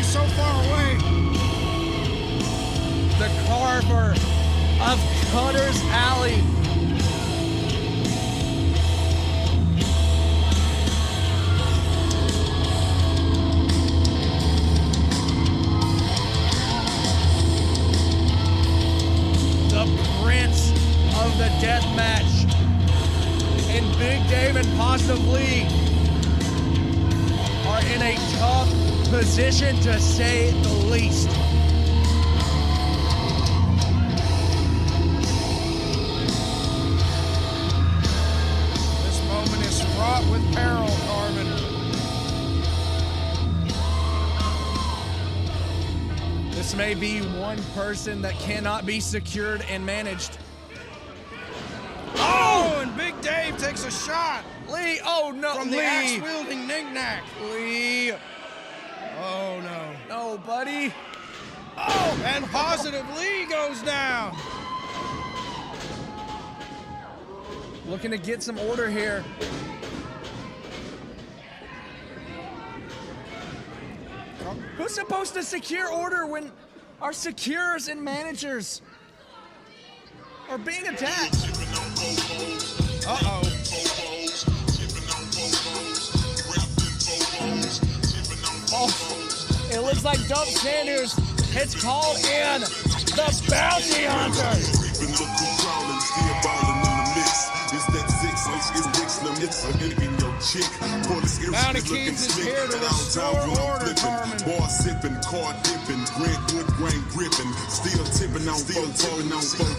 so far away. The Carver of Cutter's Alley. The Prince of the Death Match. And Big Dave and Possum Lee are in a tough position to say the least. This moment is fraught with peril, Carmen. This may be one person that cannot be secured and managed. Oh, and Big Dave takes a shot. Lee, oh no, From the axe-wielding knick-knack. Lee. Oh, no. No, buddy. Oh, and Positive Lee goes down. Looking to get some order here. Who's supposed to secure order when our secures and managers are being attacked? Uh-oh. Oh, it looks like Doug Sanders has called in the Bounty Hunter. Bounty Keith is here to restore order, Carmen. Bar sipping, car dipping, Grant Wood grain gripping, still tipping on four holdings, and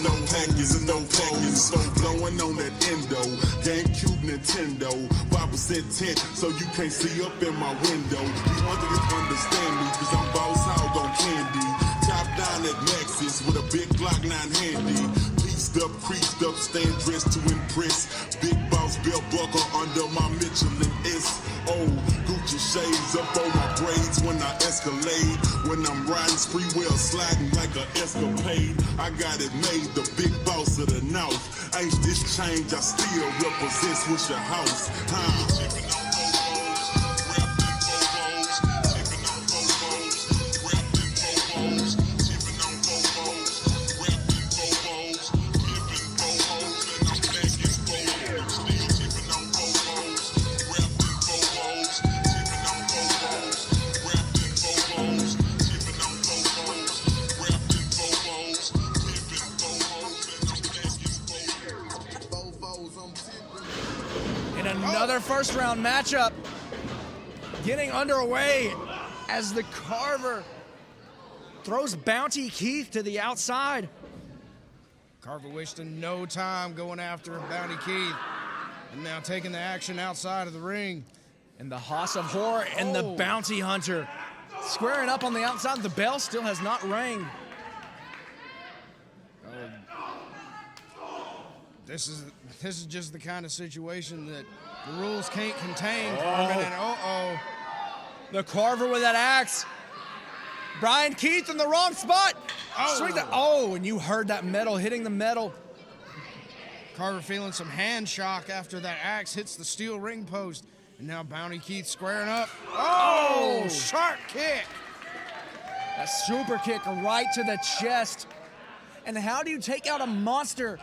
no packets, and no packets, blowing on that endo, GameCube Nintendo, 5% tint, so you can't see up in my window. You understand me, cause I'm boss hog on candy, top down at Maxis with a big Glock 9 handy. Up, creased up, stand dressed to impress. Big boss belt buckle under my Michelin S.O. Gucci shades up on my braids when I escalade. When I'm riding spree wheel sliding like an escapade. I got it made, the big boss of the north. Ain't this change, I still represent Swisher House. Another first round matchup getting underway as the Carver throws Bounty Keith to the outside. Carver wasting no time going after Bounty Keith. And now taking the action outside of the ring. And the HOSS of Horror and the Bounty Hunter squaring up on the outside. The bell still has not rang. This is just the kind of situation that the rules can't contain. And the Carver with that axe. Bryan Keith in the wrong spot. And you heard that metal hitting the metal. Carver feeling some hand shock after that axe hits the steel ring post. And now Bounty Keith squaring up. Oh, sharp kick. A super kick right to the chest. And how do you take out a monster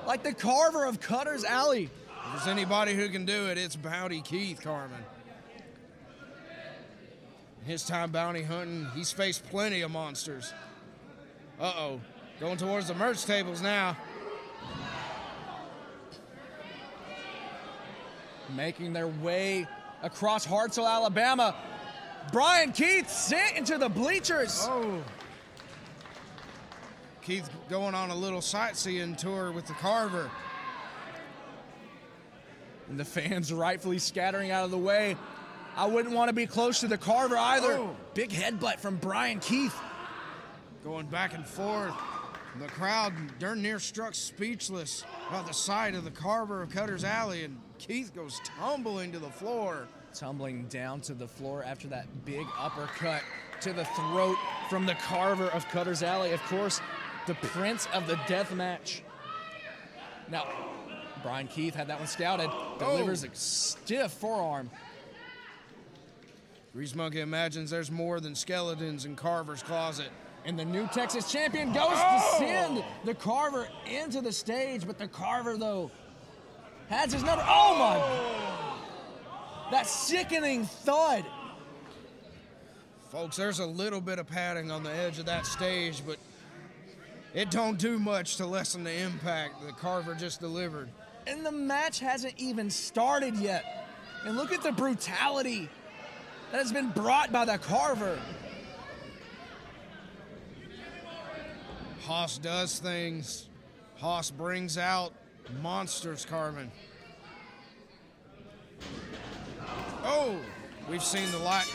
like the Carver of Cutter's Alley? If there's anybody who can do it, it's Bounty Keith, Carmen. His time bounty hunting, he's faced plenty of monsters. Going towards the merch tables now. Making their way across Hartselle, Alabama. Bryan Keith sent into the bleachers. Keith going on a little sightseeing tour with the Carver. And the fans rightfully scattering out of the way. I wouldn't want to be close to the Carver either. Big headbutt from Bryan Keith. Going back and forth. The crowd darn near struck speechless by the sight of the Carver of Cutter's Alley, and Keith goes tumbling to the floor. Tumbling down to the floor after that big uppercut to the throat from the Carver of Cutter's Alley. Of course, the Prince of the Death Match. Now, Bryan Keith had that one scouted. Delivers a stiff forearm. Grease Monkey imagines there's more than skeletons in Carver's closet. And the new Texas champion goes to send the Carver into the stage, but the Carver, though, has his number. Oh, my. That sickening thud. Folks, there's a little bit of padding on the edge of that stage, but it don't do much to lessen the impact that Carver just delivered. And the match hasn't even started yet. And look at the brutality that has been brought by the Carver. HOSS does things. HOSS brings out monsters, Carmen. Oh, we've seen the light.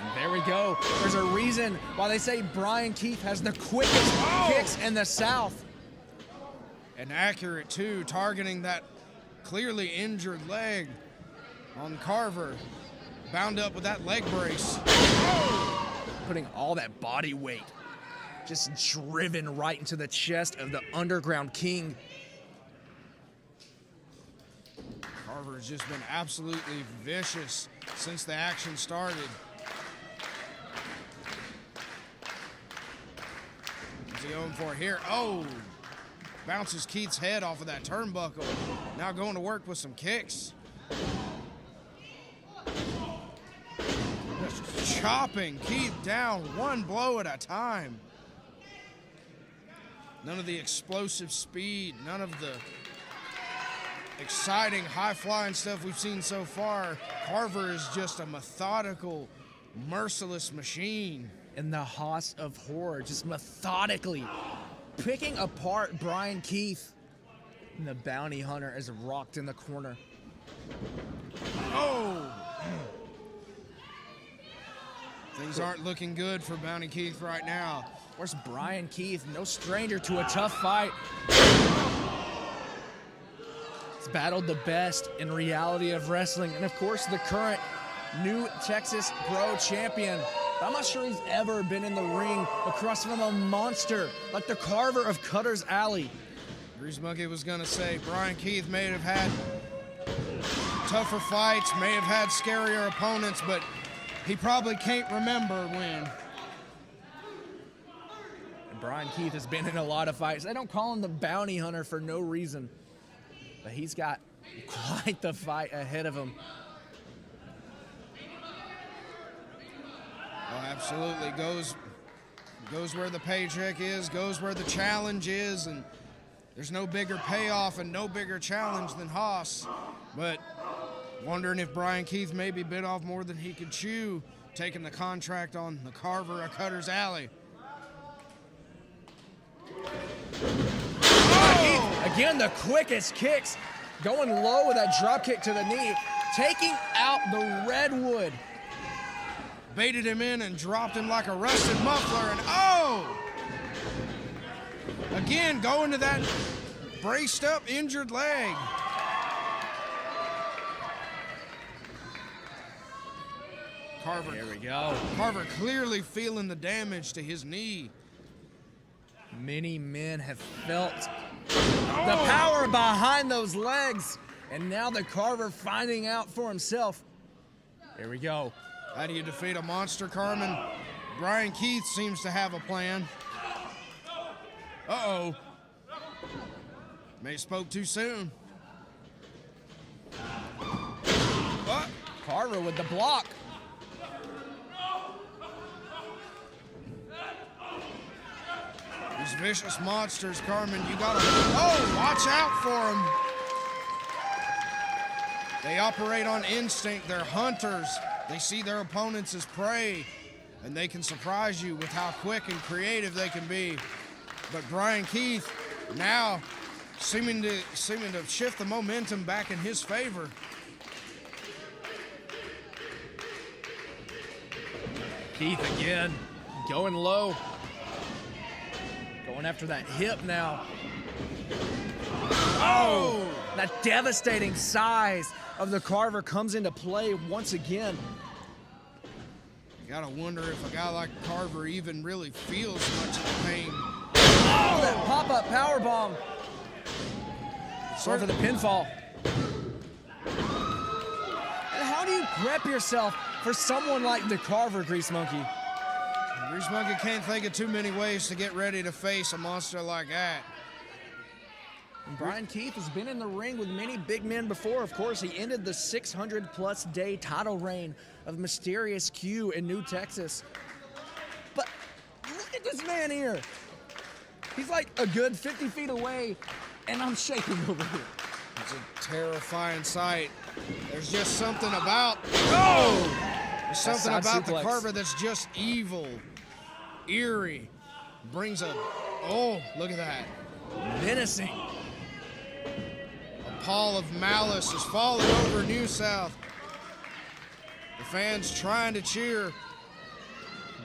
And there we go. There's a reason why they say Bryan Keith has the quickest kicks in the South. And accurate, too, targeting that clearly injured leg on Carver. Bound up with that leg brace. Putting all that body weight just driven right into the chest of the Underground King. Carver's just been absolutely vicious since the action started. What's he going for here? Oh! Bounces Keith's head off of that turnbuckle. Now going to work with some kicks. Just chopping Keith down one blow at a time. None of the explosive speed, none of the exciting, high-flying stuff we've seen so far. Carver is just a methodical, merciless machine. And the HOSS of horror just methodically picking apart Bryan Keith. And the bounty hunter is rocked in the corner. Oh! Things aren't looking good for Bounty Keith right now. Of course, Bryan Keith, no stranger to a tough fight. He's battled the best in reality of wrestling. And of course, the current new Texas Pro champion. I'm not sure he's ever been in the ring across from a monster like the Carver of Cutter's Alley. Grease Monkey was going to say Bryan Keith may have had tougher fights, may have had scarier opponents, but he probably can't remember when. And Bryan Keith has been in a lot of fights. They don't call him the bounty hunter for no reason, but he's got quite the fight ahead of him. Oh, absolutely. Goes where the paycheck is, goes where the challenge is, and there's no bigger payoff and no bigger challenge than HOSS. But wondering if Bryan Keith maybe bit off more than he could chew, taking the contract on the Carver of Cutter's Alley. Oh! Again, the quickest kicks, going low with that drop kick to the knee, taking out the Redwood. Baited him in and dropped him like a rusted muffler, and oh! Again, going to that braced up, injured leg. Carver. There we go. Carver clearly feeling the damage to his knee. Many men have felt the power behind those legs, and now the Carver finding out for himself. There we go. How do you defeat a monster, Carmen? Bryan Keith seems to have a plan. Uh-oh. May have spoke too soon. What? Carver with the block. These vicious monsters, Carmen, you gotta... Oh, watch out for them. They operate on instinct. They're hunters. They see their opponents as prey, and they can surprise you with how quick and creative they can be. But Bryan Keith now seeming to shift the momentum back in his favor. Keith again, going low. Going after that hip now. Oh! That devastating size of the Carver comes into play once again. You gotta wonder if a guy like Carver even really feels much of the pain. Oh, that pop-up powerbomb. Sorry for the pinfall. And how do you prep yourself for someone like the Carver Grease Monkey. Grease Monkey can't think of too many ways to get ready to face a monster like that. And Bryan Keith has been in the ring with many big men before. Of course, he ended the 600-plus day title reign of Mysterious Q in New Texas. But look at this man here. He's like a good 50 feet away, and I'm shaking over here. It's a terrifying sight. There's just something about There's something about the Carver that's just evil, eerie. Brings a look at that. Menacing. A pall of malice is falling over New South. The fans trying to cheer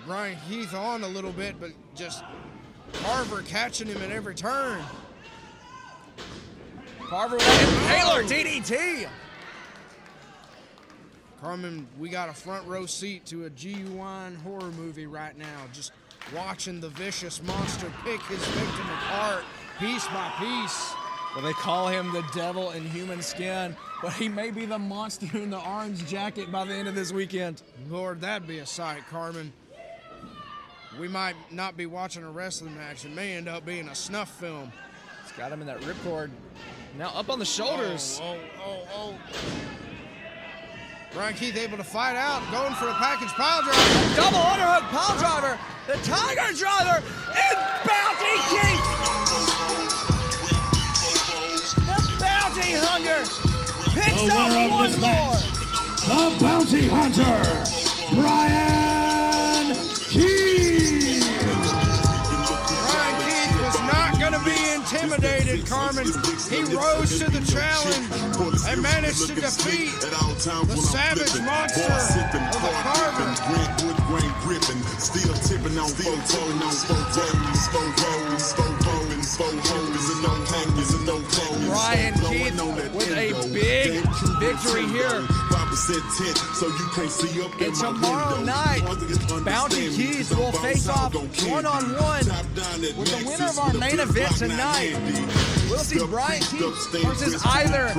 Bryan Keith on a little bit, but just Carver catching him at every turn. Carver with an Taylor DDT. Carmen, we got a front row seat to a genuine horror movie right now. Just watching the vicious monster pick his victim apart piece by piece. Well, they call him the devil in human skin, but he may be the monster in the orange jacket by the end of this weekend. Lord, that'd be a sight, Carmen. We might not be watching a wrestling match. It may end up being a snuff film. It's got him in that ripcord. Now up on the shoulders. Oh. Bryan Keith able to fight out, going for a package pile driver. Double underhook pile driver. The Tiger driver. And Bounty Keith. The Bounty Hunter picks up one more. The Bounty Hunter, Bryan Keith. Bryan Keith was not going to be intimidated, Carmen. He rose to the challenge and managed to defeat the savage monster of the Carver. Bryan Keith with a big victory here. And tomorrow night, Bounty Keith will face off one-on-one with the winner of our main event tonight. We'll see Bryan Keith versus either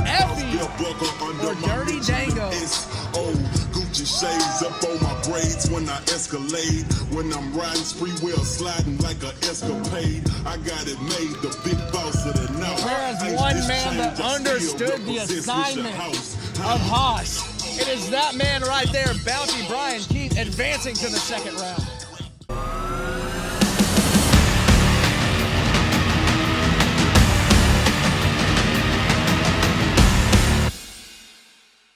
Effie or Dirty Dango. Gucci shades up on my braids when I escalade. When I'm riding spree wheel sliding like an escapade. I got it made, the big boss of the night. There is one man that understood the assignment of HOSS. It is that man right there, Bounty Bryan Keith, advancing to the second round.